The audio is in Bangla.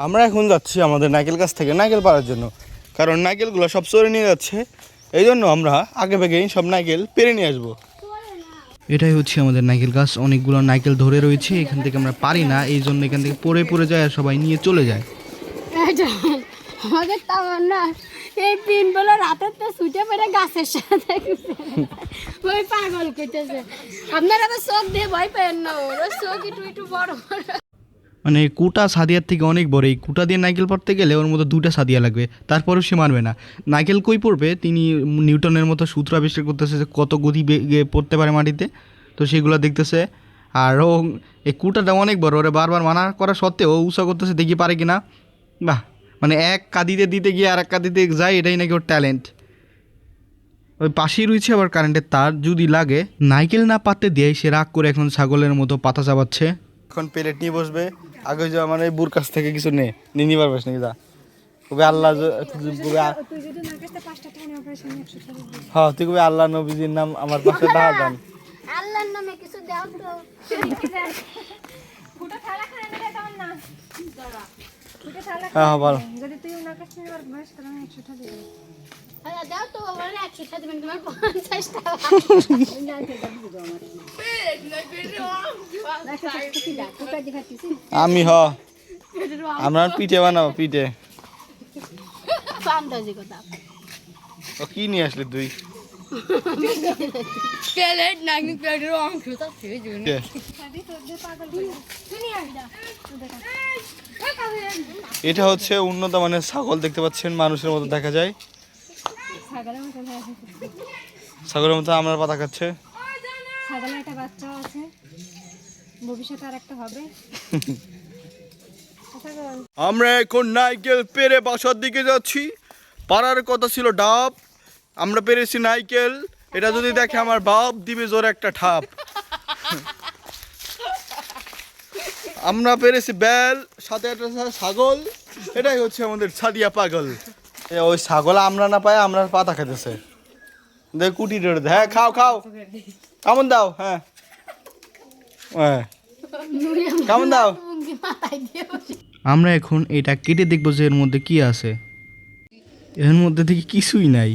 আমরা এখন যাচ্ছি আমাদের নারকেল গাছ থেকে নারকেল পাড়ার জন্য, কারণ নারকেলগুলো সব চড়ে নিয়ে যাচ্ছে। এই জন্য আমরা আগে ভেগেই সব নারকেল পেরে নিয়ে আসবো। এটাই হচ্ছে আমাদের নারকেল গাছ, অনেকগুলো নারকেল ধরে রয়েছে। এখান থেকে আমরা পারি না, এই জন্য এখান থেকে পড়ে পড়ে যায় আর সবাই নিয়ে চলে যায়। আমাদের তামান্না এই পিন বলে রাতের তো ছুটে পড়ে গাছের সাথে ওই পাগল করতেছে। আপনারা তো চোখ দিয়ে ভয় পেন না, ওর চোখ একটু বড় বড়। মানে কুটা সাদিয়ার থেকে অনেক বড়। এই কুটা দিয়ে নারকেল পড়তে গেলে ওর মতো 2টা সাদিয়া লাগবে, তারপরেও সে মারবে না। নারকেল কই পড়বে, তিনি নিউটনের মতো সূত্র আবিষ্কার করতেছে যে কত গতি বেগে পড়তে পারে মাটিতে, তো সেগুলো দেখতেছে। আর ও এই কুটাটা অনেক বড়, ওরে বারবার মানা করা সত্ত্বেও ও উৎসাহ করতেছে দেখি পারে কিনা। বাহ, মানে এক কাঁদিতে দিতে গিয়ে আর এক কাঁদিতে যায়, এটাই নাকি ওর ট্যালেন্ট। ওই পাশেই রয়েছে আবার কারেন্টের তার, যদি লাগে নারকেল না পাততে দিয়ে সে রাগ করে এখন ছাগলের মতো পাতা চাবাচ্ছে। এখন প্লেট নিয়ে বসবে। আগে যে আমার এই বুর কাছ থেকে কিছু নিয়ে পারবেস নাকি? যা কবে আল্লাহ, হ্যাঁ তুই কবে আল্লাহ নবীজির নাম আমার পাশে টাকা দেন, আল্লাহর নামে কিছু দাও তো। ফুটা থালা খায় না এটা না দাঁড়া, ফুটা থালা হ্যাঁ বল। যদি তুই না কাছে নিবার বয়স তাহলে 100 টাকা দিবি। আরে দাও তো, বলে 100 টাকা দিবেন, তোমার 50 টাকা না এটা দিব আমার। আমি আমরা পিঠে বানাবো, পিঠে। ও কি নিয়ে আসলি তুই? এটা হচ্ছে উন্নত মানের ছাগল, দেখতে পাচ্ছেন মানুষের মতো দেখা যায়। ছাগলের মতো আমরা পাতা খাচ্ছে। ছাগলের একটা বাচ্চা আছে, ভবিষ্যতে আর একটা হবে। আমরা এখন নারকেল পেরে বাসার দিকে যাচ্ছি। পাড়ার কথা ছিল ডাব, আমরা পেরেছি নারকেল। এটা যদি দেখে আমার বাপ দিবে জোর একটা ঠাপ। আমরা পেরেছি বেল, সাথে একটা ছাগল। এটাই হচ্ছে আমাদের ছাদিয়া পাগল। ওই ছাগল আমরা না পাই, আমরা পাতা খেতেছে। দেখ কুটি রে, হ্যাঁ খাও খাও, কেমন দাও? হ্যাঁ হ্যাঁ কেমন দাও? আমরা এখন এটা কেটে দেখবো যে এর মধ্যে কি আছে। এর মধ্যে থেকে কিছুই নাই।